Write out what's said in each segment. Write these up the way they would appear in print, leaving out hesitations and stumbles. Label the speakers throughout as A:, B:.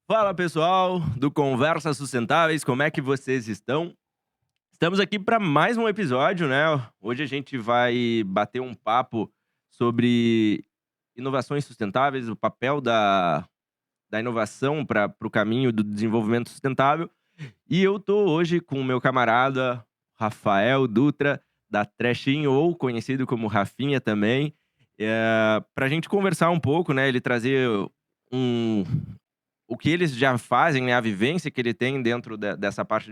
A: Fala pessoal do Conversas Sustentáveis, como é que vocês estão? Estamos aqui para mais um episódio, né? Hoje a gente vai bater um papo sobre inovações sustentáveis, o papel da inovação para o caminho do desenvolvimento sustentável. E eu tô hoje com o meu camarada Rafael Dutra, da Trechinho, ou conhecido como Rafinha também, para a gente conversar um pouco, né? Ele trazer um, o que eles já fazem, né, a vivência que ele tem dentro dessa parte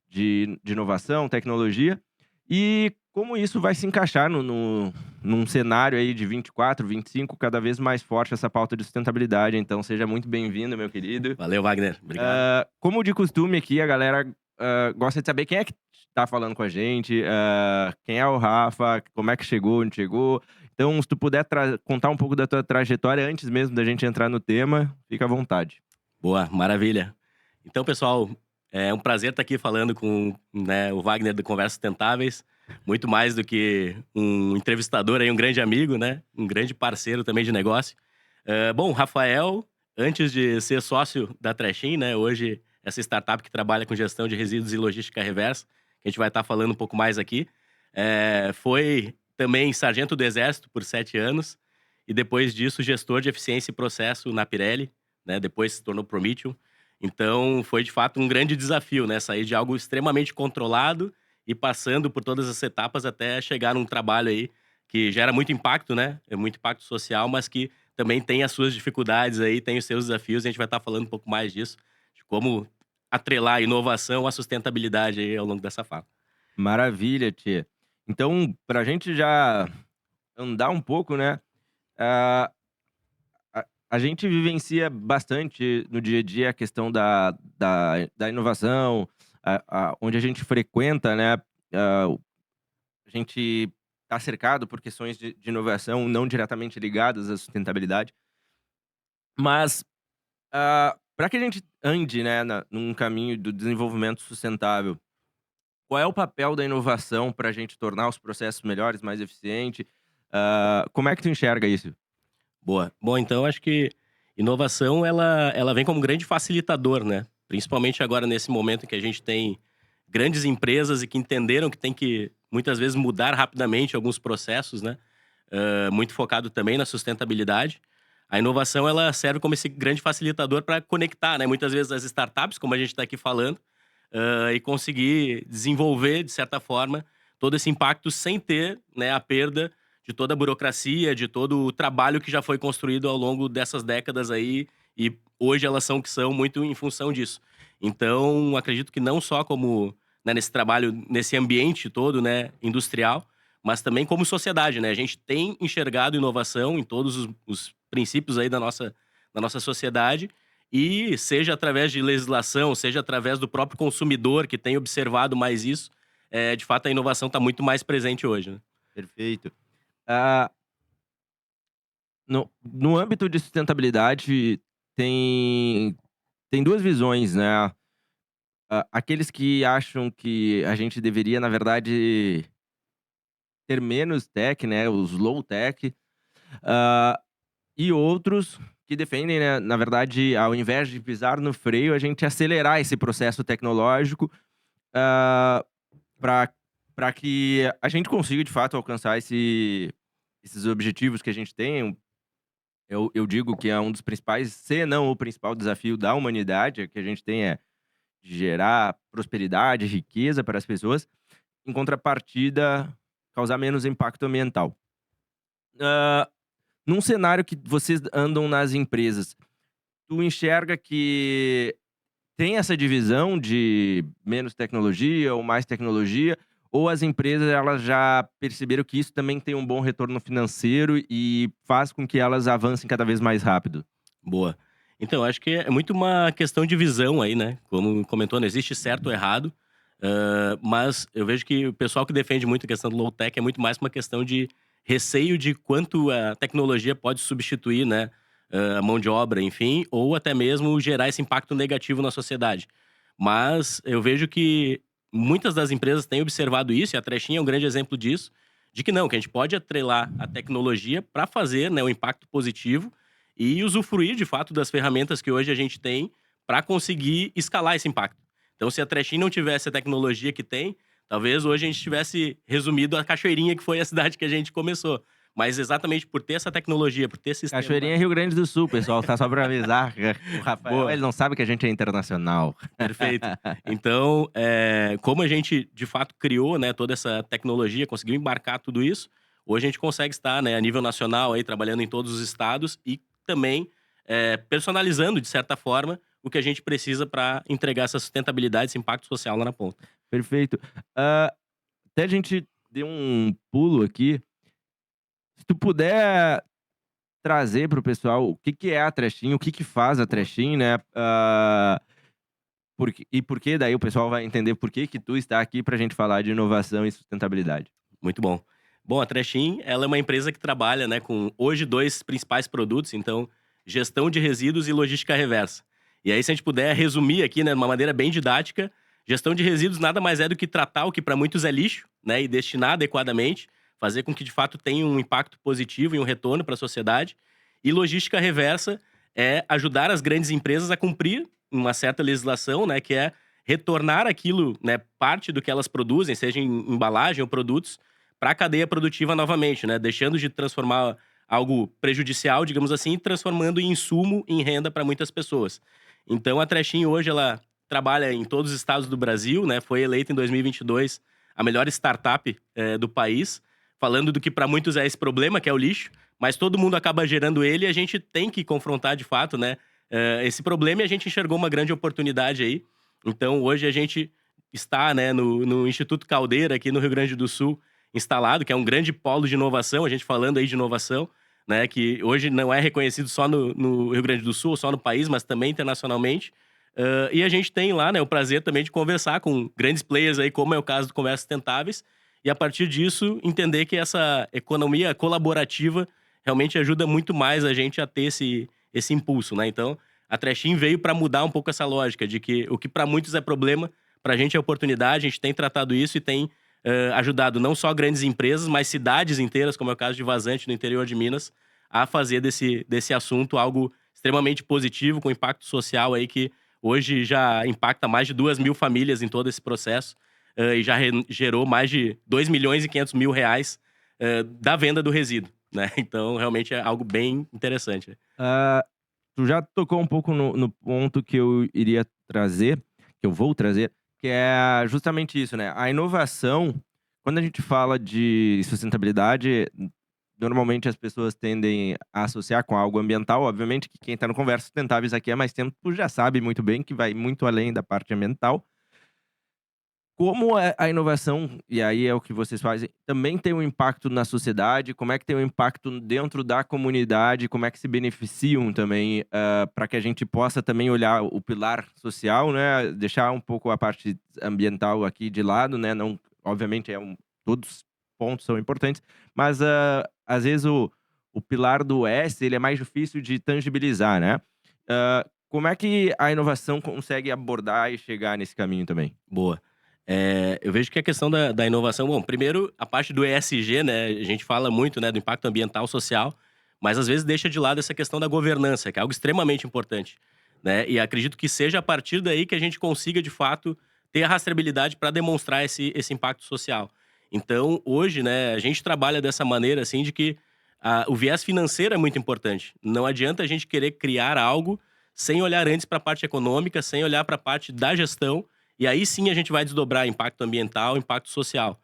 A: de inovação, tecnologia, e como isso vai se encaixar num cenário aí de 24, 25, cada vez mais forte essa pauta de sustentabilidade. Então seja muito bem-vindo, meu querido.
B: Valeu, Wagner. Obrigado.
A: Como de costume aqui, a galera gosta de saber quem é que tá falando com a gente, quem é o Rafa, como é que chegou, onde chegou. Então, se tu puder contar um pouco da tua trajetória antes mesmo da gente entrar no tema, fica à vontade.
B: Boa, maravilha. Então, pessoal, é um prazer estar aqui falando com, né, o Wagner do Conversas Sustentáveis. Muito mais do que um entrevistador aí, um grande amigo, né? Um grande parceiro também de negócio. Bom, Rafael, antes de ser sócio da Trechin, né? Hoje, essa startup que trabalha com gestão de resíduos e logística reversa, que a gente vai estar falando um pouco mais aqui, foi também sargento do Exército por 7 anos e depois disso gestor de eficiência e processo na Pirelli, né? Depois se tornou Prometheum. Então, foi de fato um grande desafio, né? Sair de algo extremamente controlado e passando por todas as etapas até chegar num trabalho aí que gera muito impacto, né? É muito impacto social, mas que também tem as suas dificuldades aí, tem os seus desafios. A gente vai estar falando um pouco mais disso, de como atrelar a inovação à sustentabilidade aí ao longo dessa fala.
A: Maravilha, tia. Então, pra gente já andar um pouco, né, ah, a gente vivencia bastante no dia a dia a questão da inovação, onde a gente frequenta, né, a gente está cercado por questões de inovação não diretamente ligadas à sustentabilidade, mas, para que a gente ande, né, num caminho do desenvolvimento sustentável, qual é o papel da inovação para a gente tornar os processos melhores, mais eficiente? Como é que tu enxerga isso?
B: Boa. Bom, então eu acho que inovação ela vem como um grande facilitador, né? Principalmente agora nesse momento em que a gente tem grandes empresas e que entenderam que tem que muitas vezes mudar rapidamente alguns processos, né? Muito focado também na sustentabilidade. A inovação ela serve como esse grande facilitador para conectar, né? Muitas vezes as startups, como a gente está aqui falando, e conseguir desenvolver de certa forma todo esse impacto sem ter, né, a perda de toda a burocracia, de todo o trabalho que já foi construído ao longo dessas décadas aí, e hoje elas são o que são muito em função disso. Então, acredito que não só como, né, nesse trabalho, nesse ambiente todo, né, industrial, mas também como sociedade, né? A gente tem enxergado inovação em todos os princípios aí da nossa sociedade, e seja através de legislação, seja através do próprio consumidor que tem observado mais isso, de fato a inovação está muito mais presente hoje, né?
A: Perfeito. Ah, no âmbito de sustentabilidade, tem tem 2 visões, né. Aqueles que acham que a gente deveria, na verdade, ter menos tech, né, os low tech, hã, e outros que defendem, né, na verdade, ao invés de pisar no freio, a gente acelerar esse processo tecnológico, hã, pra pra que a gente consiga, de fato, alcançar esses objetivos que a gente tem. Eu digo que é um dos principais, se não o principal desafio da humanidade, que a gente tem é de gerar prosperidade, riqueza para as pessoas, em contrapartida, causar menos impacto ambiental. Hã, Num cenário que vocês andam nas empresas, tu enxerga que tem essa divisão de menos tecnologia ou mais tecnologia, ou as empresas elas já perceberam que isso também tem um bom retorno financeiro e faz com que elas avancem cada vez mais rápido?
B: Boa. Então, acho que é muito uma questão de visão aí, né? Como comentou, não existe certo ou errado, mas eu vejo que o pessoal que defende muito a questão do low tech é muito mais uma questão de receio de quanto a tecnologia pode substituir, né, a mão de obra, enfim, ou até mesmo gerar esse impacto negativo na sociedade. Mas eu vejo que muitas das empresas têm observado isso, e a Trechinha é um grande exemplo disso, de que não, que a gente pode atrelar a tecnologia para fazer, né, um impacto positivo e usufruir, de fato, das ferramentas que hoje a gente tem para conseguir escalar esse impacto. Então, se a Trashin não tivesse a tecnologia que tem, talvez hoje a gente tivesse resumido a Cachoeirinha, que foi a cidade que a gente começou. Mas exatamente por ter essa tecnologia, por ter sistema...
A: Cachoeirinha é Rio Grande do Sul, pessoal, tá? Só pra avisar. O Rafael,
B: Boa.
A: ele não sabe que a gente é internacional.
B: Perfeito. Então, como a gente de fato criou, né, toda essa tecnologia, conseguiu embarcar tudo isso, hoje a gente consegue estar, né, a nível nacional aí, trabalhando em todos os estados e também personalizando, de certa forma, o que a gente precisa para entregar essa sustentabilidade, esse impacto social lá na ponta.
A: Perfeito. Até a gente deu um pulo aqui. Se tu puder trazer para o pessoal o que que é a Trashin, o que que faz a
B: Boa.
A: Trashin, né? Por que daí o pessoal vai entender por que que tu está aqui pra gente falar de inovação e sustentabilidade.
B: Muito bom. Bom, a Trashin, ela é uma empresa que trabalha, né, com hoje 2 principais produtos, então, gestão de resíduos e logística reversa. E aí, se a gente puder resumir aqui, né, de uma maneira bem didática, gestão de resíduos nada mais é do que tratar o que para muitos é lixo, né, e destinar adequadamente, fazer com que de fato tenha um impacto positivo e um retorno para a sociedade. E logística reversa é ajudar as grandes empresas a cumprir uma certa legislação, né, que é retornar aquilo, né, parte do que elas produzem, seja em embalagem ou produtos, para a cadeia produtiva novamente, né? Deixando de transformar algo prejudicial, digamos assim, e transformando em insumo, em renda para muitas pessoas. Então a Trashin hoje ela trabalha em todos os estados do Brasil, né? Foi eleita em 2022 a melhor startup do país, falando do que para muitos é esse problema, que é o lixo, mas todo mundo acaba gerando ele e a gente tem que confrontar de fato, né? Esse problema, e a gente enxergou uma grande oportunidade aí. Então hoje a gente está, né, no Instituto Caldeira, aqui no Rio Grande do Sul, instalado, que é um grande polo de inovação, a gente falando aí de inovação, né, que hoje não é reconhecido só no Rio Grande do Sul, só no país, mas também internacionalmente. E a gente tem lá, né, o prazer também de conversar com grandes players aí, como é o caso do Conversas Sustentáveis, e a partir disso entender que essa economia colaborativa realmente ajuda muito mais a gente a ter esse impulso, né? Então, a Trashin veio para mudar um pouco essa lógica de que o que para muitos é problema, para a gente é oportunidade, a gente tem tratado isso e tem ajudado não só grandes empresas, mas cidades inteiras, como é o caso de Vazante, no interior de Minas, a fazer desse assunto algo extremamente positivo, com impacto social aí que hoje já impacta mais de 2.000 famílias em todo esse processo e já gerou mais de 2.500.000 reais da venda do resíduo, né? Então, realmente é algo bem interessante.
A: Ah, tu já tocou um pouco no ponto que eu iria trazer, que eu vou trazer, que é justamente isso, né? A inovação, quando a gente fala de sustentabilidade, normalmente as pessoas tendem a associar com algo ambiental. Obviamente que quem está no Conversas Sustentáveis aqui há mais tempo já sabe muito bem que vai muito além da parte ambiental. Como é a inovação, e aí é o que vocês fazem, também tem um impacto na sociedade? Como é que tem um impacto dentro da comunidade? Como é que se beneficiam também, para que a gente possa também olhar o pilar social, né? Deixar um pouco a parte ambiental aqui de lado, né? Não, obviamente, todos os pontos são importantes, mas às vezes o pilar do S ele é mais difícil de tangibilizar, né? Como é que a inovação consegue abordar e chegar nesse caminho também?
B: Boa. Eu vejo que a questão da inovação, bom, primeiro a parte do ESG, né, a gente fala muito, né, do impacto ambiental, social, mas às vezes deixa de lado essa questão da governança, que é algo extremamente importante, né, e acredito que seja a partir daí que a gente consiga, de fato, ter a rastreabilidade para demonstrar esse impacto social. Então, hoje, né, a gente trabalha dessa maneira, assim, de que o viés financeiro é muito importante. Não adianta a gente querer criar algo sem olhar antes para a parte econômica, sem olhar para a parte da gestão, e aí sim a gente vai desdobrar impacto ambiental, impacto social.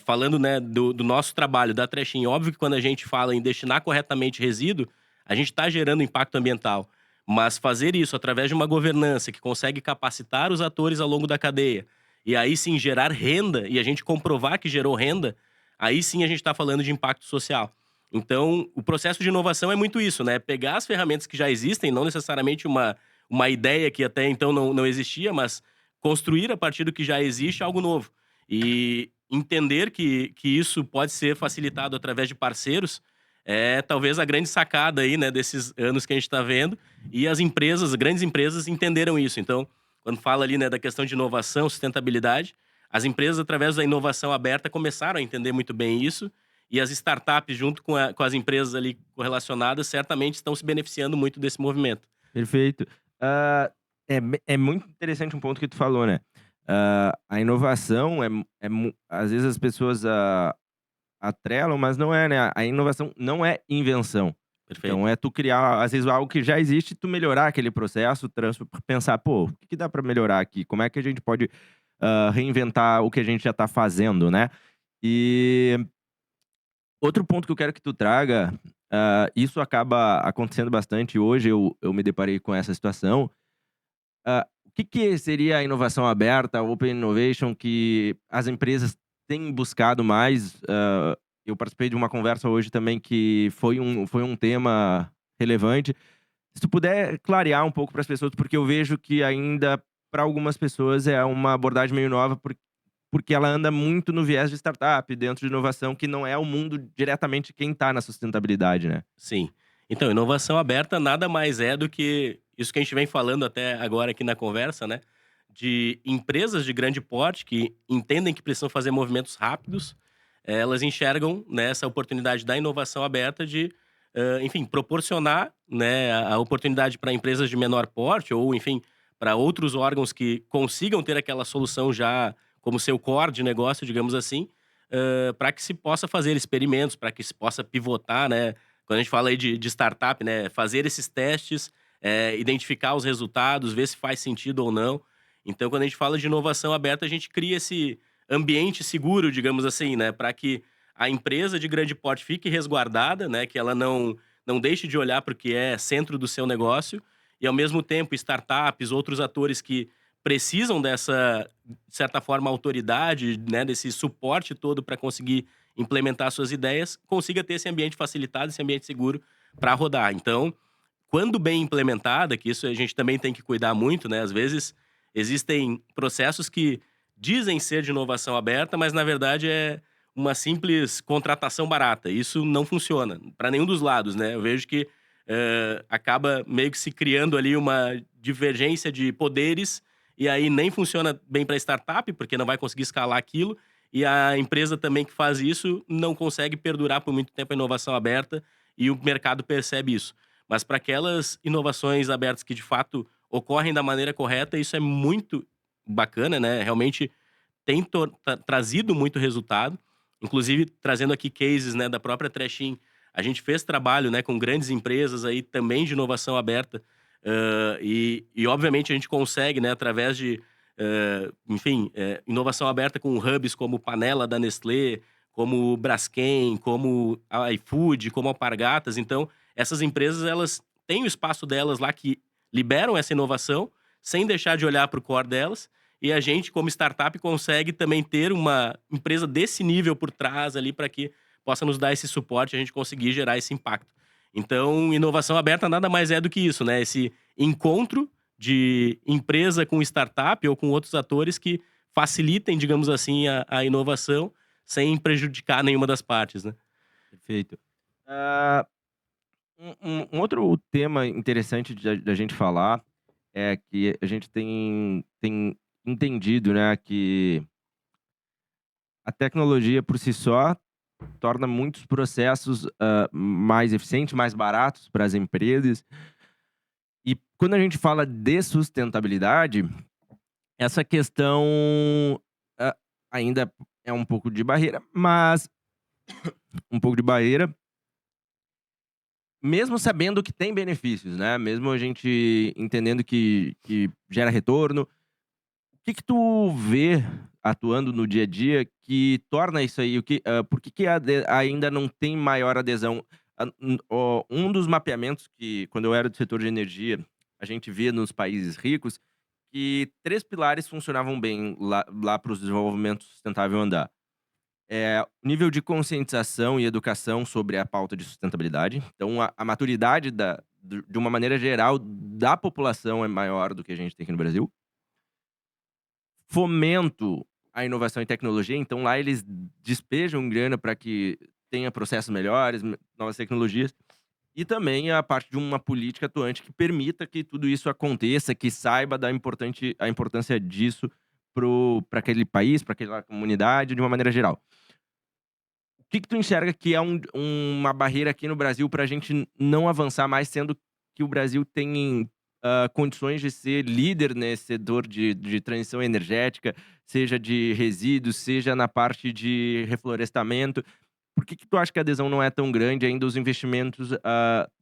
B: Falando, né, do nosso trabalho, da Trashin, óbvio que quando a gente fala em destinar corretamente resíduo, a gente está gerando impacto ambiental. Mas fazer isso através de uma governança que consegue capacitar os atores ao longo da cadeia, e aí sim gerar renda, e a gente comprovar que gerou renda, aí sim a gente está falando de impacto social. Então, o processo de inovação é muito isso, né? Pegar as ferramentas que já existem, não necessariamente uma ideia que até então não existia, mas construir a partir do que já existe algo novo. E entender que isso pode ser facilitado através de parceiros é talvez a grande sacada aí, né, desses anos que a gente está vendo. E as empresas, grandes empresas, entenderam isso. Então, quando fala ali, né, da questão de inovação, sustentabilidade, as empresas, através da inovação aberta, começaram a entender muito bem isso E as startups, junto com as empresas ali correlacionadas, certamente estão se beneficiando muito desse movimento.
A: Perfeito. É muito interessante um ponto que tu falou, né. A inovação às vezes as pessoas, atrelam, mas não é, né. A inovação não é invenção. Então
B: Perfeito.
A: é tu criar, às vezes, algo que já existe, tu melhorar aquele processo, pensar: "Pô, o que que dá pra melhorar aqui? Como é que a gente pode, reinventar o que a gente já tá fazendo", né. E outro ponto que eu quero que tu traga, isso acaba acontecendo bastante hoje, eu me deparei com essa situação. O que que seria a inovação aberta, a Open Innovation, que as empresas têm buscado mais? Eu participei de uma conversa hoje também que foi um tema relevante. Se tu puder clarear um pouco para as pessoas, porque eu vejo que ainda, para algumas pessoas, é uma abordagem meio nova, porque ela anda muito no viés de startup, dentro de inovação, que não é o mundo diretamente quem está na sustentabilidade, né.
B: Sim. Então, inovação aberta nada mais é do que isso que a gente vem falando até agora aqui na conversa, né? De empresas de grande porte que entendem que precisam fazer movimentos rápidos, elas enxergam, né, essa oportunidade da inovação aberta de, enfim, proporcionar, né, a oportunidade para empresas de menor porte ou, enfim, para outros órgãos que consigam ter aquela solução já como seu core de negócio, digamos assim, para que se possa fazer experimentos, para que se possa pivotar, né, quando a gente fala aí de startup, né, fazer esses testes, identificar os resultados, ver se faz sentido ou não. Então, quando a gente fala de inovação aberta, a gente cria esse ambiente seguro, digamos assim, né, para que a empresa de grande porte fique resguardada, né, que ela não deixe de olhar para o que é centro do seu negócio e, ao mesmo tempo, startups, outros atores que precisam dessa, de certa forma, autoridade, né, desse suporte todo para conseguir implementar suas ideias, consiga ter esse ambiente facilitado, esse ambiente seguro para rodar. Então, quando bem implementada, que isso a gente também tem que cuidar muito, né? Às vezes existem processos que dizem ser de inovação aberta, mas na verdade é uma simples contratação barata. Isso não funciona para nenhum dos lados, né? Eu vejo que acaba meio que se criando ali uma divergência de poderes e aí nem funciona bem para startup, porque não vai conseguir escalar aquilo, e a empresa também que faz isso não consegue perdurar por muito tempo a inovação aberta e o mercado percebe isso. Mas para aquelas inovações abertas que de fato ocorrem da maneira correta, isso é muito bacana, né? Realmente tem trazido muito resultado. Inclusive, trazendo aqui cases, né, da própria Trashin, a gente fez trabalho, né, com grandes empresas aí também de inovação aberta, e obviamente a gente consegue, né, através de, enfim, inovação aberta com hubs como Panela da Nestlé, como o Braskem, como a iFood, como a Alpargatas. Então, essas empresas, elas têm o espaço delas lá que liberam essa inovação, sem deixar de olhar para o core delas, e a gente, como startup, consegue também ter uma empresa desse nível por trás ali para que possa nos dar esse suporte e a gente conseguir gerar esse impacto. Então, inovação aberta nada mais é do que isso, né? Esse encontro de empresa com startup ou com outros atores que facilitem, digamos assim, a inovação sem prejudicar nenhuma das partes, né?
A: Perfeito. Ah, um outro tema interessante da gente falar é que a gente tem entendido, né, que a tecnologia por si só torna muitos processos, mais eficientes, mais baratos para as empresas. E quando a gente fala de sustentabilidade, essa questão, hã, ainda é um pouco de barreira, mas um pouco de barreira, mesmo sabendo que tem benefícios, né, mesmo a gente entendendo que gera retorno. O que que tu vê atuando no dia a dia que torna isso aí, por que que ainda não tem maior adesão? Um dos mapeamentos que, quando eu era do setor de energia, a gente via nos países ricos, que 3 pilares funcionavam bem lá para os desenvolvimentos sustentável andar. O nível de conscientização e educação sobre a pauta de sustentabilidade. Então a maturidade de uma maneira geral da população é maior do que a gente tem aqui no Brasil. Fomento à inovação e tecnologia, então lá eles despejam grana para que tenha processos melhores, novas tecnologias, e também a parte de uma política atuante que permita que tudo isso aconteça, que saiba a importância disso para aquele país, para aquela comunidade, de uma maneira geral. que tu enxerga que é uma barreira aqui no Brasil para a gente não avançar mais, sendo que o Brasil tem, condições de ser líder nesse setor de transição energética, seja de resíduos, seja na parte de reflorestamento. Por que tu acha que a adesão não é tão grande, ainda os investimentos,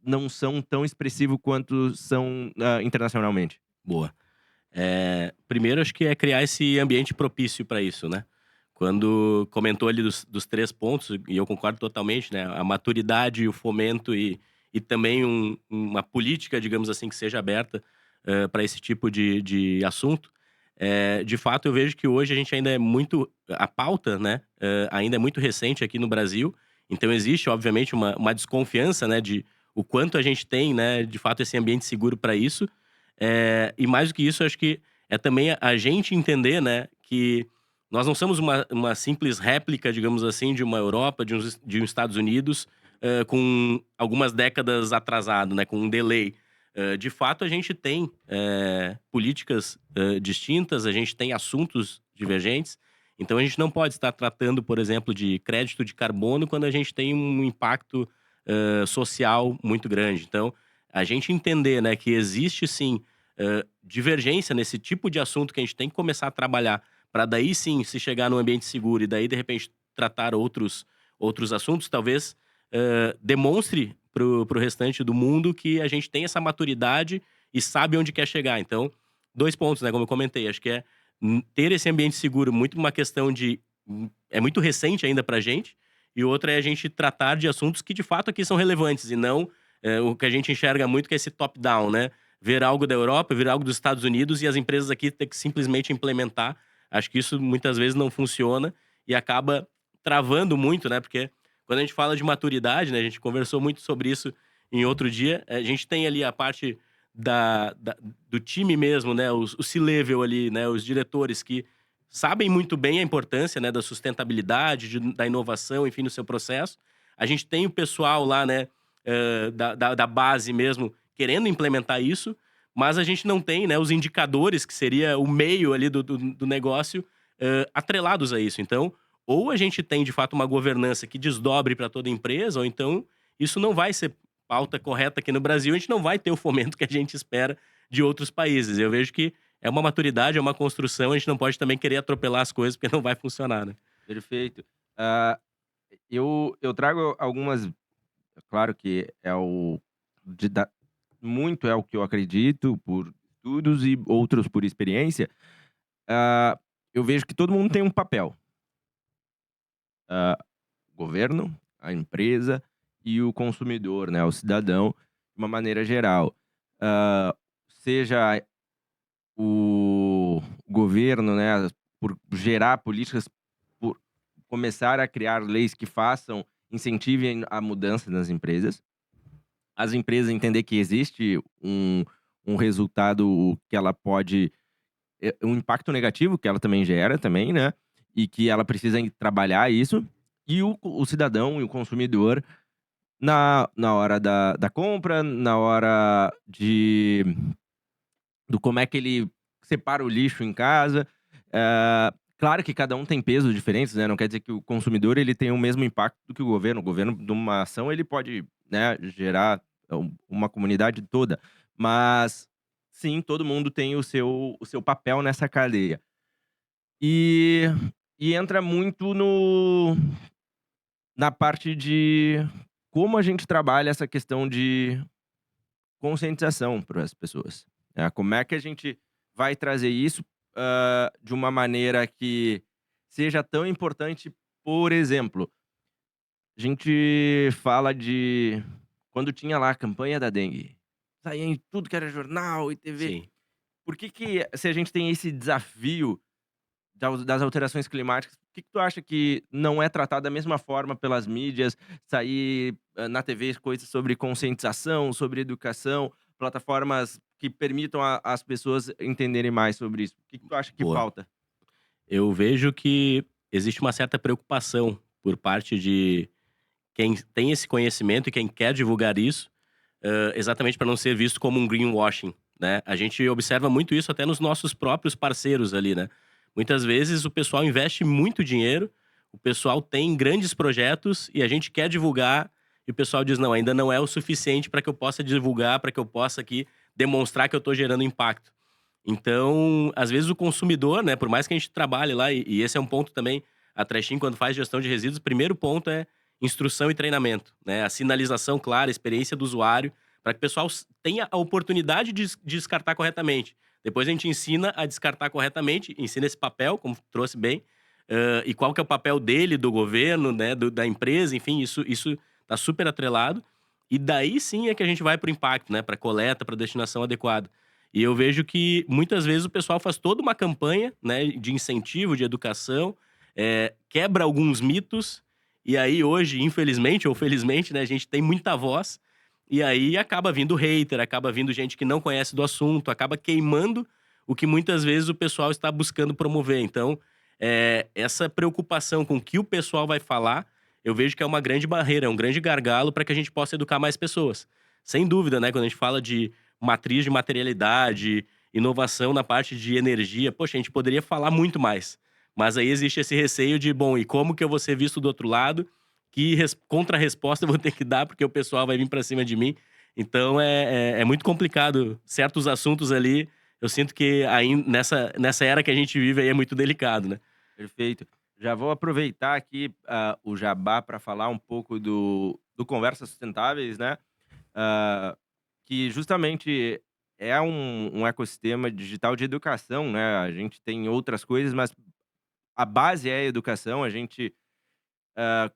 A: não são tão expressivos quanto são, internacionalmente?
B: Boa. Primeiro, acho que é criar esse ambiente propício para isso, né? Quando comentou ali dos 3 pontos, e eu concordo totalmente, né? A maturidade, o fomento e também uma política, digamos assim, que seja aberta para esse tipo de assunto. De fato, eu vejo que hoje a gente ainda é muito. A pauta, né? Ainda é muito recente aqui no Brasil. Então, existe, obviamente, uma desconfiança, né? De o quanto a gente tem, né? De fato, esse ambiente seguro para isso. E mais do que isso, eu acho que é também a gente entender, né, que nós não somos uma simples réplica, digamos assim, de uma Europa, de uns Estados Unidos, com algumas décadas atrasado, né, com um delay. De fato, a gente tem políticas distintas, a gente tem assuntos divergentes, então a gente não pode estar tratando, por exemplo, de crédito de carbono quando a gente tem um impacto social muito grande. Então, a gente entender, né, que existe sim divergência nesse tipo de assunto que a gente tem que começar a trabalhar para daí sim se chegar num ambiente seguro e daí de repente tratar outros assuntos, talvez demonstre pro restante do mundo que a gente tem essa maturidade e sabe onde quer chegar. Então, 2 pontos, né, como eu comentei, acho que é ter esse ambiente seguro muito uma questão de é muito recente ainda pra gente, e outra é a gente tratar de assuntos que de fato aqui são relevantes e não o que a gente enxerga muito que é esse top down, né? Ver algo da Europa, ver algo dos Estados Unidos e as empresas aqui ter que simplesmente implementar. Acho que isso muitas vezes não funciona e acaba travando muito, né? Porque quando a gente fala de maturidade, né? A gente conversou muito sobre isso em outro dia. A gente tem ali a parte do time mesmo, né? O C-level ali, né? Os diretores que sabem muito bem a importância, né? Da sustentabilidade, da inovação, enfim, no seu processo. A gente tem o pessoal lá, né? Da base mesmo, querendo implementar isso, mas a gente não tem, né, os indicadores, que seria o meio ali do negócio, atrelados a isso. Então, ou a gente tem, de fato, uma governança que desdobre para toda a empresa, ou então isso não vai ser pauta correta aqui no Brasil, a gente não vai ter o fomento que a gente espera de outros países. Eu vejo que é uma maturidade, é uma construção, a gente não pode também querer atropelar as coisas, porque não vai funcionar, né?
A: Perfeito. Ah, eu trago algumas, claro que é o de da muito é o que eu acredito por estudos e outros por experiência. Ah, eu vejo que todo mundo tem um papel. Ah, o governo, a empresa e o consumidor, né, o cidadão, de uma maneira geral. Seja o governo, né, por gerar políticas, por começar a criar leis que façam incentivem a mudança nas empresas. As empresas entender que existe um resultado que ela pode um impacto negativo que ela também gera também, né, e que ela precisa trabalhar isso. E o cidadão e o consumidor na hora da compra, na hora do como é que ele separa o lixo em casa. Claro que cada um tem pesos diferentes, né, não quer dizer que o consumidor ele tem o mesmo impacto do que o governo. O governo, de uma ação, ele pode, né, gerar uma comunidade toda. Mas, sim, todo mundo tem o seu papel nessa cadeia. E entra muito na parte de como a gente trabalha essa questão de conscientização para as pessoas, né. Como é que a gente vai trazer isso, de uma maneira que seja tão importante. Por exemplo, a gente fala de quando tinha lá a campanha da dengue, saía em tudo que era jornal e TV.
B: Sim.
A: Por que se a gente tem esse desafio das alterações climáticas, por que tu acha que não é tratado da mesma forma pelas mídias, sair, na TV coisas sobre conscientização, sobre educação, plataformas que permitam as pessoas entenderem mais sobre isso? O que tu acha que
B: Boa.
A: falta?
B: Eu vejo que existe uma certa preocupação por parte de quem tem esse conhecimento e quem quer divulgar isso, exatamente para não ser visto como um greenwashing, né. A gente observa muito isso até nos nossos próprios parceiros ali, né. Muitas vezes o pessoal investe muito dinheiro, o pessoal tem grandes projetos e a gente quer divulgar, e o pessoal diz: "Não, ainda não é o suficiente para que eu possa divulgar, para que eu possa aqui demonstrar que eu estou gerando impacto". Então, às vezes o consumidor, né, por mais que a gente trabalhe lá, e esse é um ponto também, a Trashin quando faz gestão de resíduos, o primeiro ponto é instrução e treinamento, né, a sinalização clara, a experiência do usuário, para que o pessoal tenha a oportunidade de descartar corretamente. Depois a gente ensina a descartar corretamente, ensina esse papel, como trouxe bem, e qual que é o papel dele, do governo, né, da empresa, enfim, isso tá super atrelado. E daí sim é que a gente vai para o impacto, né, para coleta, para destinação adequada. E eu vejo que muitas vezes o pessoal faz toda uma campanha, né, de incentivo, de educação, quebra alguns mitos, e aí hoje, infelizmente ou felizmente, né, a gente tem muita voz, e aí acaba vindo hater, acaba vindo gente que não conhece do assunto, acaba queimando o que muitas vezes o pessoal está buscando promover. Então, essa preocupação com o que o pessoal vai falar, eu vejo que é uma grande barreira, é um grande gargalo para que a gente possa educar mais pessoas. Sem dúvida, né, quando a gente fala de matriz de materialidade, inovação na parte de energia, poxa, a gente poderia falar muito mais. Mas aí existe esse receio de, bom, e como que eu vou ser visto do outro lado? Que contra-resposta eu vou ter que dar, porque o pessoal vai vir para cima de mim. Então é muito complicado. Certos assuntos ali, eu sinto que aí, nessa era que a gente vive aí é muito delicado, né?
A: Perfeito. Já vou aproveitar aqui, o jabá para falar um pouco do Conversas Sustentáveis, né, ah, que justamente é um ecossistema digital de educação, né, a gente tem outras coisas, mas a base é a educação. A gente,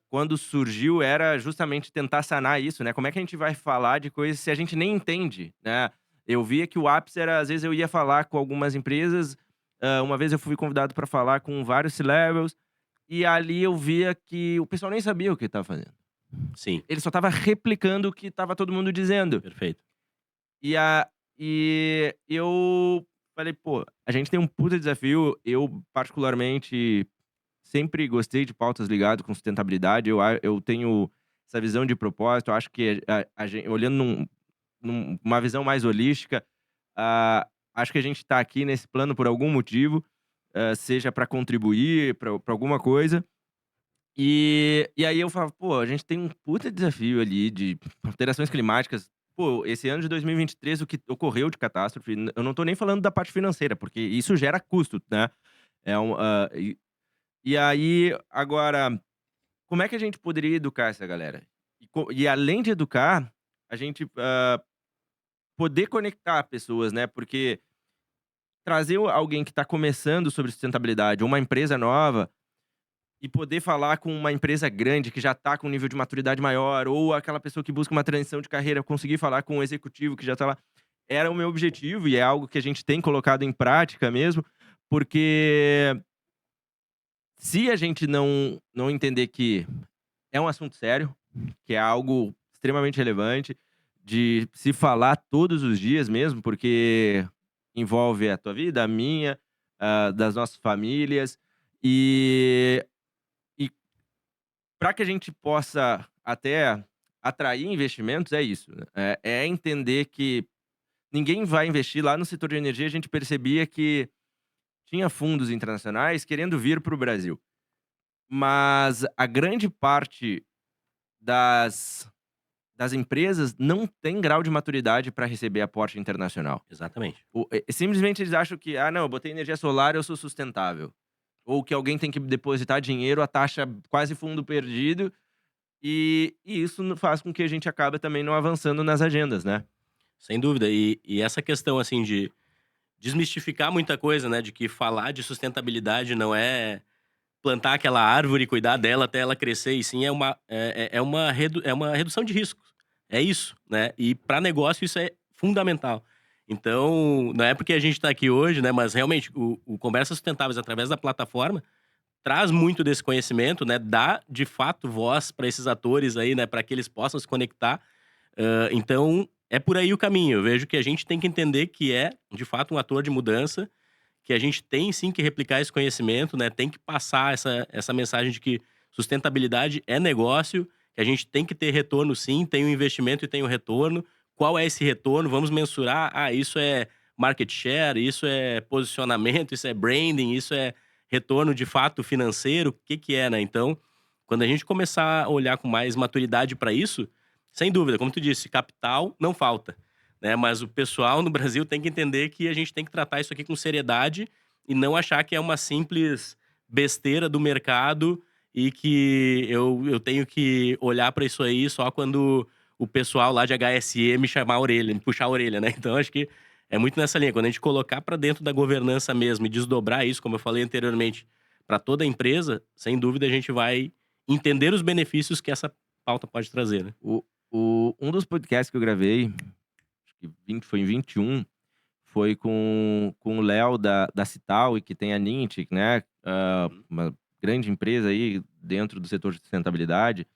A: quando surgiu, era justamente tentar sanar isso, né, como é que a gente vai falar de coisas se a gente nem entende, né. Eu via que o ápice era, às vezes eu ia falar com algumas empresas, uma vez eu fui convidado para falar com vários C-levels, e ali eu via que o pessoal nem sabia o que estava fazendo.
B: Sim,
A: Ele só estava replicando o que estava todo mundo dizendo.
B: perfeito.
A: E a e eu falei: "Pô, a gente tem um puta desafio". Eu, particularmente, sempre gostei de pautas ligadas com sustentabilidade. Eu tenho essa visão de propósito. Eu acho que a gen olhando numa visão mais holística, ah, acho que a gente tá aqui nesse plano por algum motivo, seja para contribuir pra alguma coisa. E aí eu falo: "Pô, a gente tem um puta desafio ali de alterações climáticas". Pô, esse ano de 2023, o que ocorreu de catástrofe, eu não tô nem falando da parte financeira, porque isso gera custo, né. É um e aí, agora, como é que a gente poderia educar essa galera? E além de educar, a gente, poder conectar pessoas, né, porque trazer alguém que tá começando sobre sustentabilidade, ou uma empresa nova, e poder falar com uma empresa grande que já tá com um nível de maturidade maior, ou aquela pessoa que busca uma transição de carreira, conseguir falar com um executivo que já tá lá, era o meu objetivo e é algo que a gente tem colocado em prática mesmo, porque se a gente não entender que é um assunto sério, que é algo extremamente relevante, de se falar todos os dias mesmo, porque envolve a tua vida, a minha, das nossas famílias, e e para que a gente possa até atrair investimentos, é isso, né, é entender que ninguém vai investir. Lá no setor de energia, a gente percebia que tinha fundos internacionais querendo vir para o Brasil, mas a grande parte das das empresas não tem grau de maturidade para receber aporte internacional.
B: Exatamente.
A: Simplesmente eles acham que: "Ah, não, eu botei energia solar, eu sou sustentável". Ou que alguém tem que depositar dinheiro, a taxa quase fundo perdido, e isso faz com que a gente acabe também não avançando nas agendas, né.
B: Sem dúvida. E essa questão, assim, de desmistificar muita coisa, né, de que falar de sustentabilidade não é plantar aquela árvore e cuidar dela até ela crescer, e sim é uma redução de riscos. É isso, né. E para negócio isso é fundamental. Então, não é porque a gente está aqui hoje, né, mas realmente o Conversas Sustentáveis, através da plataforma, traz muito desse conhecimento, né, dá de fato voz para esses atores aí, né, para que eles possam se conectar. Então, é por aí o caminho. Eu vejo que a gente tem que entender que é, de fato, um ator de mudança, que a gente tem sim que replicar esse conhecimento, né? Tem que passar essa mensagem de que sustentabilidade é negócio, que a gente tem que ter retorno sim, tem o investimento e tem o retorno. Qual é esse retorno? Vamos mensurar. Ah, isso é market share, isso é posicionamento, isso é branding, isso é retorno de fato financeiro, o que que é, né? Então, quando a gente começar a olhar com mais maturidade para isso, sem dúvida, como tu disse, capital não falta, né? Mas o pessoal no Brasil tem que entender que a gente tem que tratar isso aqui com seriedade e não achar que é uma simples besteira do mercado e que eu tenho que olhar para isso aí só quando o pessoal lá de HSE me chamar a orelha, me puxar a orelha, né? Então acho que é muito nessa linha. Quando a gente colocar para dentro da governança mesmo e desdobrar isso, como eu falei anteriormente, para toda a empresa, sem dúvida a gente vai entender os benefícios que essa pauta pode trazer, né?
A: Um dos podcasts que eu gravei, acho que foi em 21, foi com o Léo da Cital, e que tem a Nintic, né?
B: Uhum.
A: Uma grande empresa aí dentro do setor de sustentabilidade.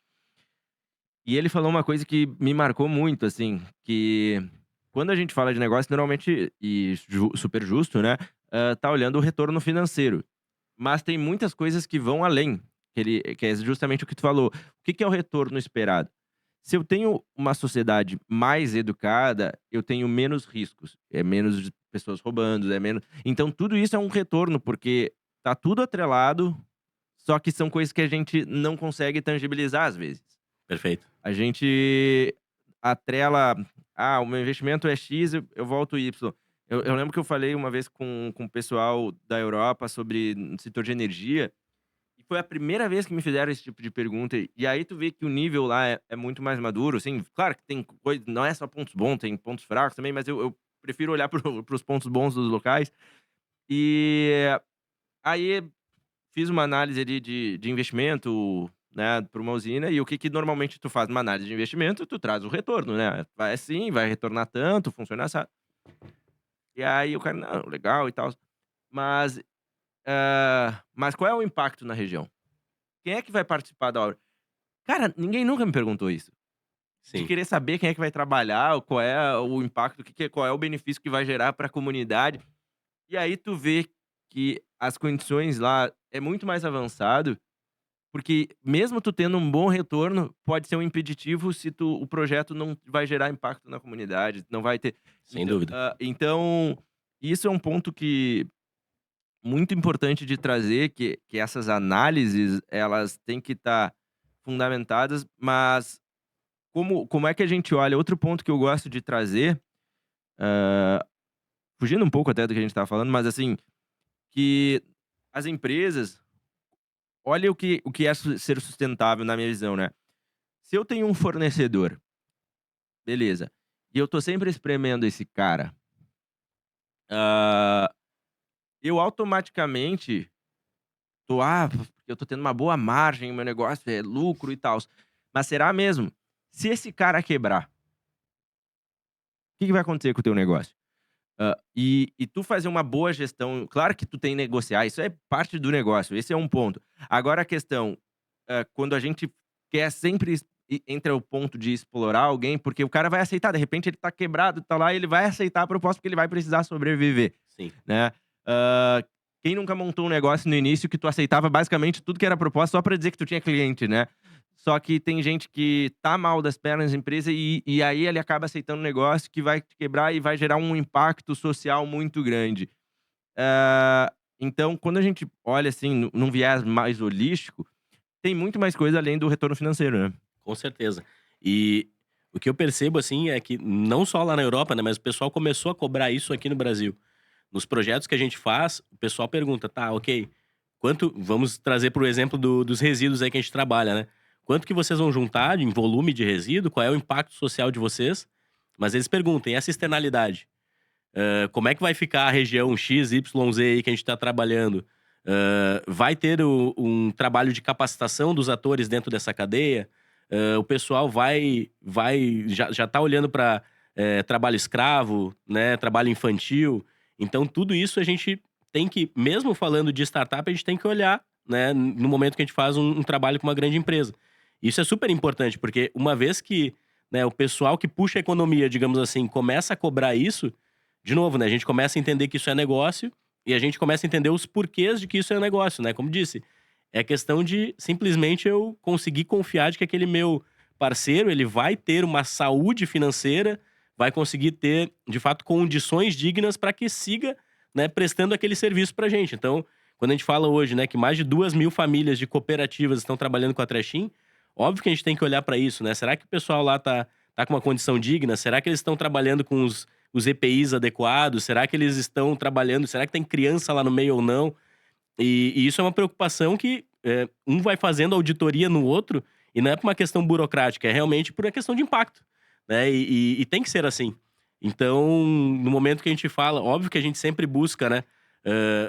A: E ele falou uma coisa que me marcou muito, assim, que quando a gente fala de negócio, normalmente, e super justo, né? Tá olhando o retorno financeiro. Mas tem muitas coisas que vão além, que é justamente o que tu falou. O que que é o retorno esperado? Se eu tenho uma sociedade mais educada, eu tenho menos riscos, é menos de pessoas roubando, é menos, então tudo isso é um retorno, porque tá tudo atrelado, só que são coisas que a gente não consegue tangibilizar às vezes.
B: Perfeito.
A: A gente atrela: "Ah, o meu investimento é X, eu volto Y". Eu lembro que eu falei uma vez com o pessoal da Europa sobre no setor de energia, e foi a primeira vez que me fizeram esse tipo de pergunta, e aí tu vê que o nível lá é muito mais maduro, assim. Claro que tem coisa, não é só pontos bons, tem pontos fracos também, mas eu prefiro olhar para os pontos bons dos locais. E aí fiz uma análise ali de investimento, né, para uma usina, e o que que normalmente tu faz numa análise de investimento, tu traz o retorno, né, vai assim, vai retornar tanto, funciona essa. E aí o cara: "Não, legal e tal". Mas, mas qual é o impacto na região? Quem é que vai participar da obra? Cara, ninguém nunca me perguntou isso. De
B: Sim,
A: querer saber quem é que vai trabalhar, qual é o impacto, qual é o benefício que vai gerar para a comunidade. E aí tu vê que as condições lá é muito mais avançado, porque mesmo tu tendo um bom retorno, pode ser um impeditivo se o projeto não vai gerar impacto na comunidade, não vai ter.
B: sem dúvida.
A: Então isso é um ponto que muito importante de trazer, que essas análises, elas têm que estar fundamentadas, mas como é que a gente olha, outro ponto que eu gosto de trazer, hã, fugindo um pouco até do que a gente estava falando, mas assim, que as empresas, olha o que é ser sustentável na minha visão, né. Se eu tenho um fornecedor, beleza, e eu tô sempre espremendo esse cara, hã, eu automaticamente porque eu tô tendo uma boa margem, meu negócio é lucro e tal. Mas será mesmo? Se esse cara quebrar, o que que vai acontecer com o teu negócio? E tu fazer uma boa gestão, claro que tu tem que negociar, isso é parte do negócio, esse é um ponto. Agora a questão, quando a gente quer sempre entra o ponto de explorar alguém, porque o cara vai aceitar, de repente ele tá quebrado, tá lá, ele vai aceitar a proposta, porque ele vai precisar sobreviver,
B: Sim,
A: né. Hã, quem nunca montou um negócio no início que tu aceitava basicamente tudo que era proposta só pra dizer que tu tinha cliente, né. Só que tem gente que tá mal das pernas na empresa, e aí ele acaba aceitando um negócio que vai te quebrar e vai gerar um impacto social muito grande. Hã, então quando a gente olha, assim, num viés mais holístico, tem muito mais coisa além do retorno financeiro, né.
B: com certeza. E o que eu percebo, assim, é que não só lá na Europa, né, mas o pessoal começou a cobrar isso aqui no Brasil. Nos projetos que a gente faz, o pessoal pergunta: "Tá, ok, quanto", vamos trazer para o exemplo dos resíduos aí que a gente trabalha, né. "Quanto que vocês vão juntar em volume de resíduo? Qual é o impacto social de vocês?" Mas eles perguntam: "E essa externalidade? Como é que vai ficar a região X, Y, Z aí que a gente está trabalhando? Vai ter um trabalho de capacitação dos atores dentro dessa cadeia? O pessoal já tá olhando para trabalho escravo, né, trabalho infantil. Então tudo isso a gente tem que, mesmo falando de startup, a gente tem que olhar, né, no momento que a gente faz um trabalho com uma grande empresa. Isso é super importante, porque uma vez que, né, o pessoal que puxa a economia, digamos assim, começa a cobrar isso, de novo, né, a gente começa a entender que isso é negócio e a gente começa a entender os porquês de que isso é negócio, né? Como disse, é questão de simplesmente eu conseguir confiar de que aquele meu parceiro, ele vai ter uma saúde financeira, vai conseguir ter, de fato, condições dignas para que siga, né, prestando aquele serviço pra gente. Então, quando a gente fala hoje, né, que mais de 2.000 famílias de cooperativas estão trabalhando com a Trechim, óbvio que a gente tem que olhar para isso, né? Será que o pessoal lá tá com uma condição digna? Será que eles estão trabalhando com os EPIs adequados? Será que eles estão trabalhando? Será que tem criança lá no meio ou não? E isso é uma preocupação que um vai fazendo auditoria no outro, e não é por uma questão burocrática, é realmente por uma questão de impacto, né? E tem que ser assim. Então, no momento que a gente fala, óbvio que a gente sempre busca, né?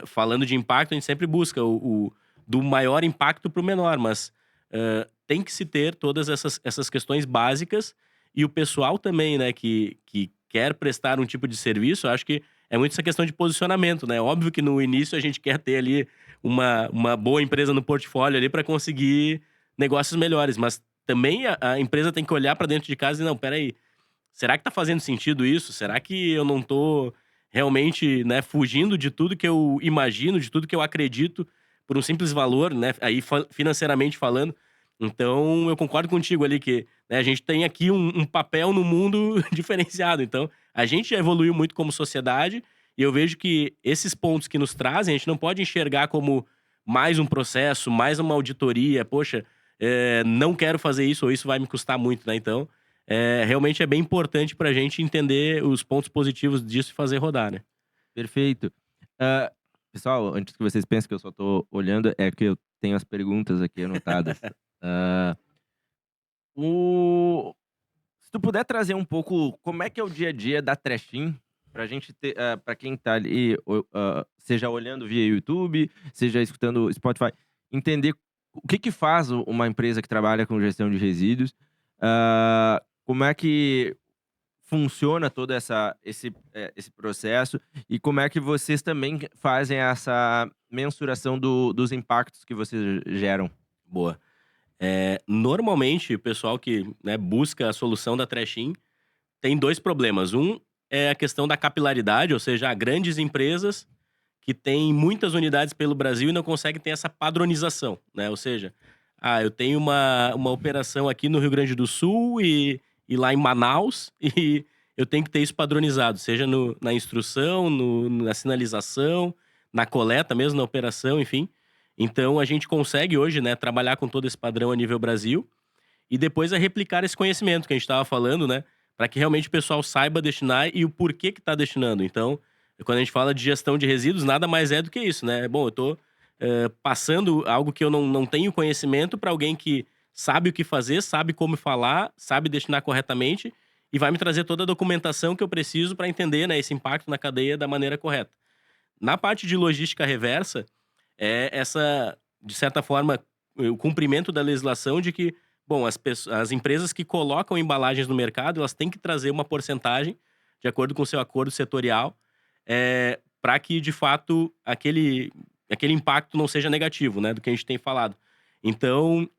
B: Falando de impacto, a gente sempre busca do maior impacto para o menor, mas tem que se ter todas essas questões básicas, e o pessoal também, né, que quer prestar um tipo de serviço, eu acho que é muito essa questão de posicionamento, né? Óbvio que no início a gente quer ter ali uma boa empresa no portfólio ali para conseguir negócios melhores, mas também a empresa tem que olhar para dentro de casa e não, peraí, será que tá fazendo sentido isso? Será que eu não tô realmente, né, fugindo de tudo que eu imagino, de tudo que eu acredito por um simples valor, né, aí financeiramente falando? Então eu concordo contigo ali que, né, a gente tem aqui um papel no mundo diferenciado. Então a gente já evoluiu muito como sociedade, e eu vejo que esses pontos que nos trazem, a gente não pode enxergar como mais um processo, mais uma auditoria. Poxa, não quero fazer isso, ou isso vai me custar muito, né? Então, realmente é bem importante pra gente entender os pontos positivos disso e fazer rodar, né?
A: Perfeito. Hã, pessoal, antes que vocês pensem que eu só tô olhando, é que eu tenho as perguntas aqui anotadas. Hã, o Se tu puder trazer um pouco como é que é o dia a dia da Trechim, pra gente ter, pra quem tá ali, seja olhando via YouTube, seja escutando Spotify, entender o que que faz uma empresa que trabalha com gestão de resíduos, como é que funciona todo esse processo, e como é que vocês também fazem essa mensuração dos impactos que vocês geram?
B: Boa. Normalmente, o pessoal que, né, busca a solução da Trechim tem 2 problemas. Um é a questão da capilaridade, ou seja, há grandes empresas que têm muitas unidades pelo Brasil e não conseguem ter essa padronização, né? Ou seja, eu tenho uma operação aqui no Rio Grande do Sul e lá em Manaus, e eu tenho que ter isso padronizado, seja na instrução, na sinalização, na coleta mesmo, na operação, enfim. Então a gente consegue hoje, né, trabalhar com todo esse padrão a nível Brasil, e depois é replicar esse conhecimento que a gente estava falando, né, para que realmente o pessoal saiba destinar e o porquê que está destinando. Então, quando a gente fala de gestão de resíduos, nada mais é do que isso, né? Bom, eu tô passando algo que eu não tenho conhecimento para alguém que sabe o que fazer, sabe como falar, sabe destinar corretamente, e vai me trazer toda a documentação que eu preciso para entender, né, esse impacto na cadeia da maneira correta. Na parte de logística reversa, de certa forma, o cumprimento da legislação de que, bom, as empresas que colocam embalagens no mercado, elas têm que trazer uma porcentagem, de acordo com o seu acordo setorial, para que, de fato, aquele impacto não seja negativo, né, do que a gente tem falado. Então,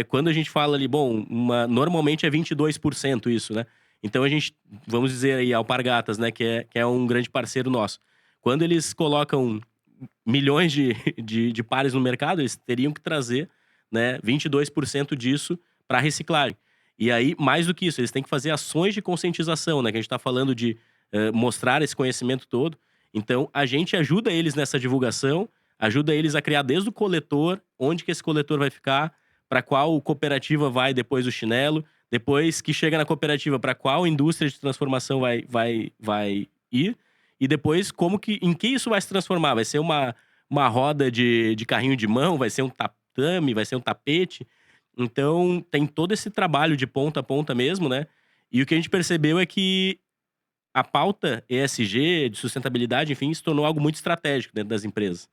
B: quando a gente fala ali, bom, normalmente é 22% isso, né? Então a gente, vamos dizer aí, Alpargatas, né, que é um grande parceiro nosso. Quando eles colocam milhões de pares no mercado, eles teriam que trazer, né, 22% disso para reciclagem. E aí, mais do que isso, eles têm que fazer ações de conscientização, né, que a gente está falando de mostrar esse conhecimento todo. Então, a gente ajuda eles nessa divulgação, ajuda eles a criar desde o coletor, onde que esse coletor vai ficar, para qual cooperativa vai depois o chinelo, depois que chega na cooperativa, para qual indústria de transformação vai ir, e depois em que isso vai se transformar. Vai ser uma roda de carrinho de mão, vai ser um tatame, vai ser um tapete. Então, tem todo esse trabalho de ponta a ponta mesmo, né? E o que a gente percebeu é que a pauta ESG, de sustentabilidade, enfim, se tornou algo muito estratégico dentro das empresas.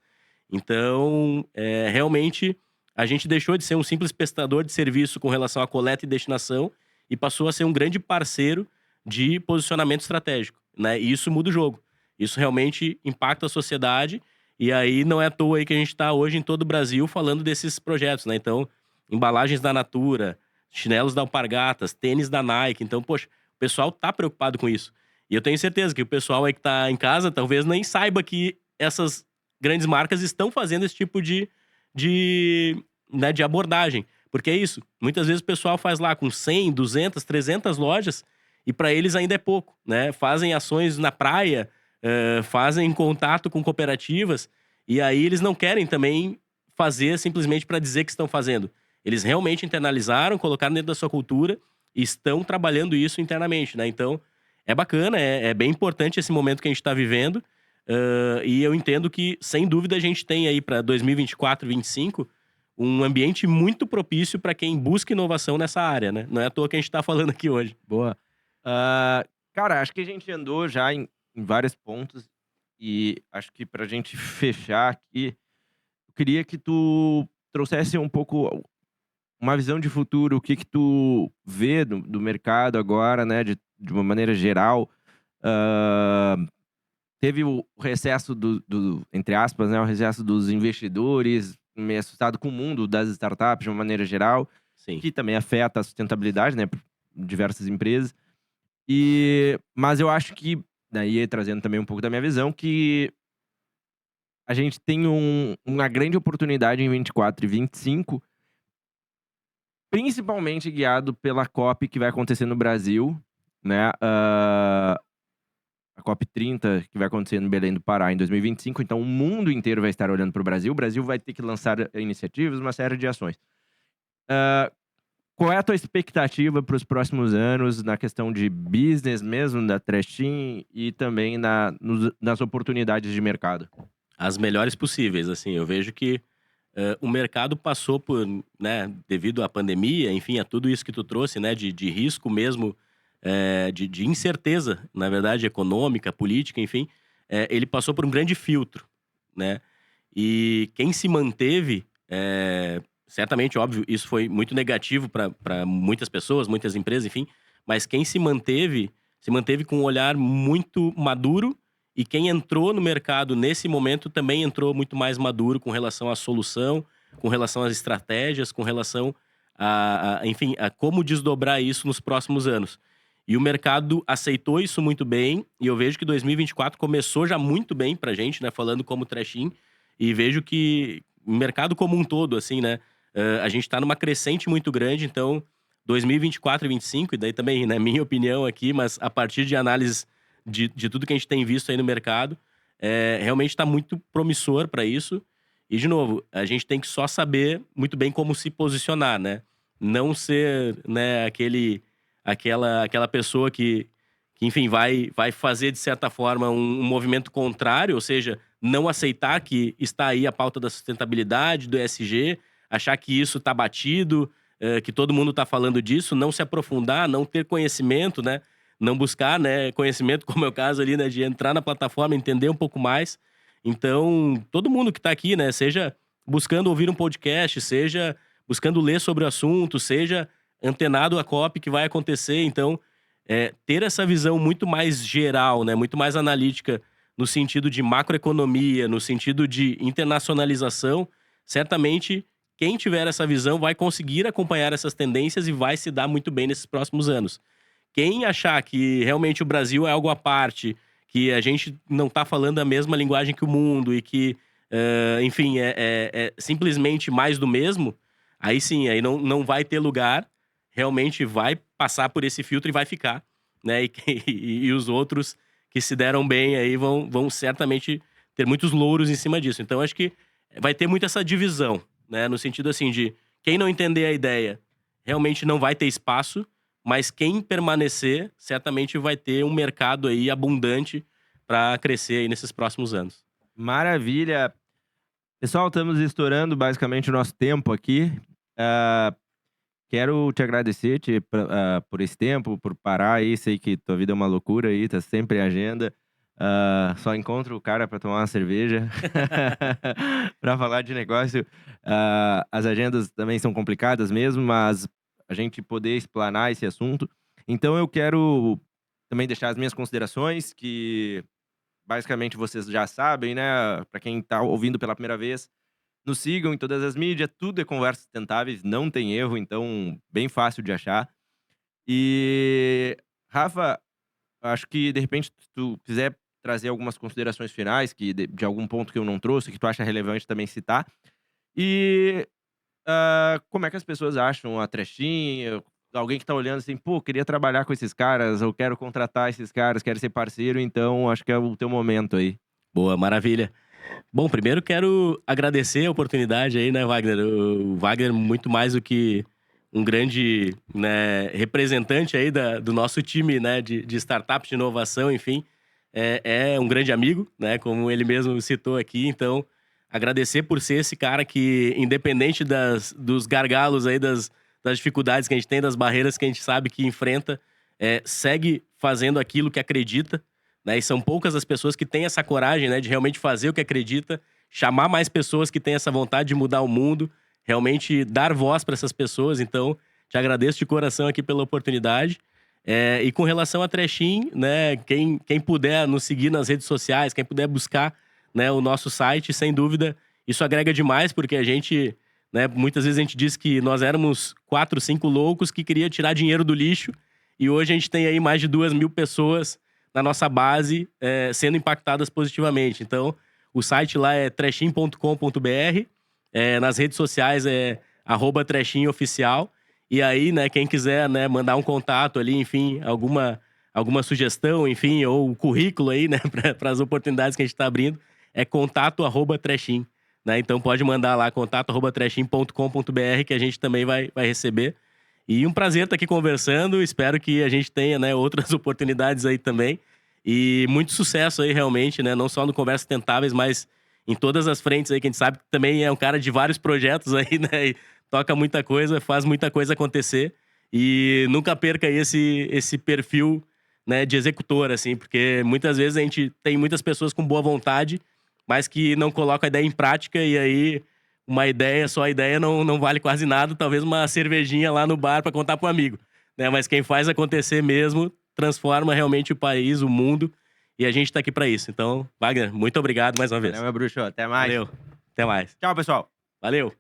B: Então, realmente, a gente deixou de ser um simples prestador de serviço com relação à coleta e destinação e passou a ser um grande parceiro de posicionamento estratégico, né? E isso muda o jogo. Isso realmente impacta a sociedade, e aí não é à toa aí que a gente está hoje em todo o Brasil falando desses projetos, né? Então, embalagens da Natura, chinelos da Alpargatas, tênis da Nike. Então, poxa, o pessoal tá preocupado com isso. E eu tenho certeza que o pessoal aí que tá em casa talvez nem saiba que essas grandes marcas estão fazendo esse tipo né, de abordagem. Porque é isso, muitas vezes o pessoal faz lá com 100, 200, 300 lojas e para eles ainda é pouco, né? Fazem ações na praia, fazem contato com cooperativas E aí eles não querem também fazer simplesmente para dizer que estão fazendo. Eles realmente internalizaram, colocaram dentro da sua cultura e estão trabalhando isso internamente, né? Então, é bacana, é bem importante esse momento que a gente está vivendo. E eu entendo que, sem dúvida, a gente tem aí para 2024, 2025, um ambiente muito propício para quem busca inovação nessa área, né? Não é à toa que a gente está falando aqui hoje.
A: Boa. Cara, acho que a gente andou já em vários pontos e acho que pra gente fechar aqui, eu queria que tu trouxesse um pouco uma visão de futuro, o que que tu vê do mercado agora, né, de uma maneira geral. Hã, teve o recesso entre aspas, né, o recesso dos investidores, meio assustado com o mundo das startups de uma maneira geral,
B: Sim.
A: que também afeta a sustentabilidade, né, por diversas empresas. Mas eu acho que, daí trazendo também um pouco da minha visão, que a gente tem uma grande oportunidade em 24 e 25, principalmente guiado pela COP que vai acontecer no Brasil, né? A COP 30, que vai acontecer no Belém do Pará em 2025. Então, o mundo inteiro vai estar olhando para o Brasil. O Brasil vai ter que lançar iniciativas, uma série de ações. Qual é a tua expectativa para os próximos anos na questão de business mesmo, da Trechin e também nas oportunidades de mercado?
B: As melhores possíveis, assim. Eu vejo que o mercado passou por, né, devido à pandemia, enfim, a tudo isso que tu trouxe, né, de risco mesmo, de incerteza, na verdade, econômica, política, enfim, ele passou por um grande filtro, né? E quem se manteve, certamente, óbvio, isso foi muito negativo para muitas pessoas, muitas empresas, enfim, mas quem se manteve com um olhar muito maduro e quem entrou no mercado nesse momento também entrou muito mais maduro com relação à solução, com relação às estratégias, com relação enfim, a como desdobrar isso nos próximos anos. E o mercado aceitou isso muito bem, e eu vejo que 2024 começou já muito bem pra gente, né, falando como Trechin, e vejo que o mercado como um todo, assim, né, a gente tá numa crescente muito grande, então 2024 e 25, e daí também, né, minha opinião aqui, mas a partir de análises de tudo que a gente tem visto aí no mercado, realmente está muito promissor para isso. E, de novo, a gente tem que só saber muito bem como se posicionar, né? Não ser, né, aquela pessoa que enfim, vai fazer, de certa forma, um movimento contrário, ou seja, não aceitar que está aí a pauta da sustentabilidade, do ESG, achar que isso está batido, que todo mundo está falando disso, não se aprofundar, não ter conhecimento, né? Não buscar, né, conhecimento, como é o caso ali, né, de entrar na plataforma, entender um pouco mais. Então, todo mundo que está aqui, né, seja buscando ouvir um podcast, seja buscando ler sobre o assunto, seja antenado à COP que vai acontecer. Então, ter essa visão muito mais geral, né, muito mais analítica no sentido de macroeconomia, no sentido de internacionalização, certamente quem tiver essa visão vai conseguir acompanhar essas tendências e vai se dar muito bem nesses próximos anos. Quem achar que realmente o Brasil é algo à parte, que a gente não tá falando a mesma linguagem que o mundo e que, enfim, é simplesmente mais do mesmo, aí sim, aí não vai ter lugar, realmente vai passar por esse filtro e vai ficar, né? E os outros que se deram bem aí vão certamente ter muitos louros em cima disso. Então, acho que vai ter muito essa divisão, né? No sentido assim de quem não entender a ideia realmente não vai ter espaço, mas quem permanecer, certamente vai ter um mercado aí abundante para crescer aí nesses próximos anos.
A: Maravilha! Pessoal, estamos estourando basicamente o nosso tempo aqui. Ah, quero te agradecer por esse tempo, por parar aí. Sei que tua vida é uma loucura aí, tá sempre em agenda. Só encontro o cara para tomar uma cerveja, para falar de negócio. As agendas também são complicadas mesmo, mas a gente poder explanar esse assunto. Então eu quero também deixar as minhas considerações, que basicamente vocês já sabem, né? Para quem tá ouvindo pela primeira vez, nos sigam em todas as mídias, tudo é Conversas Sustentáveis, não tem erro, então bem fácil de achar. E, Rafa, acho que de repente se tu quiser trazer algumas considerações finais que de algum ponto que eu não trouxe, que tu acha relevante também citar. E, como é que as pessoas acham a Trechinha? Alguém que tá olhando assim: "Pô, queria trabalhar com esses caras, eu quero contratar esses caras, quero ser parceiro", então acho que é o teu momento aí.
B: Boa, maravilha. Bom, primeiro quero agradecer a oportunidade aí, né, Wagner? O Wagner, muito mais do que um grande, né, representante aí do nosso time, né, de startups, de inovação, enfim, é um grande amigo, né, como ele mesmo citou aqui. Então, agradecer por ser esse cara que, independente dos gargalos aí, das dificuldades que a gente tem, das barreiras que a gente sabe que enfrenta, segue fazendo aquilo que acredita, né? E são poucas as pessoas que têm essa coragem, né, de realmente fazer o que acredita, chamar mais pessoas que têm essa vontade de mudar o mundo, realmente dar voz para essas pessoas. Então, te agradeço de coração aqui pela oportunidade. E com relação a Trechin, né, quem puder nos seguir nas redes sociais, quem puder buscar, né, o nosso site, sem dúvida, isso agrega demais, porque a gente, né, muitas vezes a gente diz que nós éramos 4, 5 loucos que queria tirar dinheiro do lixo, e hoje a gente tem aí mais de 2.000 pessoas na nossa base sendo impactadas positivamente. Então, o site lá é trechin.com.br, nas redes sociais é @trechinhoficial. E aí, né, quem quiser, né, mandar um contato ali, enfim, alguma sugestão, enfim, ou currículo aí, né, para as oportunidades que a gente está abrindo, é contato@trechin, né? Então pode mandar lá, contato@trechin.com.br, que a gente também vai receber. E um prazer estar aqui conversando. Espero que a gente tenha, né, outras oportunidades aí também. E muito sucesso aí, realmente, né? Não só no Conversas Tentáveis, mas em todas as frentes aí, que a gente sabe que também é um cara de vários projetos aí, né? E toca muita coisa, faz muita coisa acontecer. E nunca perca aí esse perfil, né, de executor, assim, porque muitas vezes a gente tem muitas pessoas com boa vontade, mas que não colocam a ideia em prática, e aí uma ideia, só a ideia não vale quase nada, talvez uma cervejinha lá no bar para contar pro amigo, né? Mas quem faz acontecer mesmo, transforma realmente o país, o mundo, e a gente tá aqui para isso. Então, Wagner, muito obrigado mais uma
A: Valeu,
B: vez.
A: meu bruxo. Até mais.
B: Valeu, até mais.
A: Tchau, pessoal.
B: Valeu.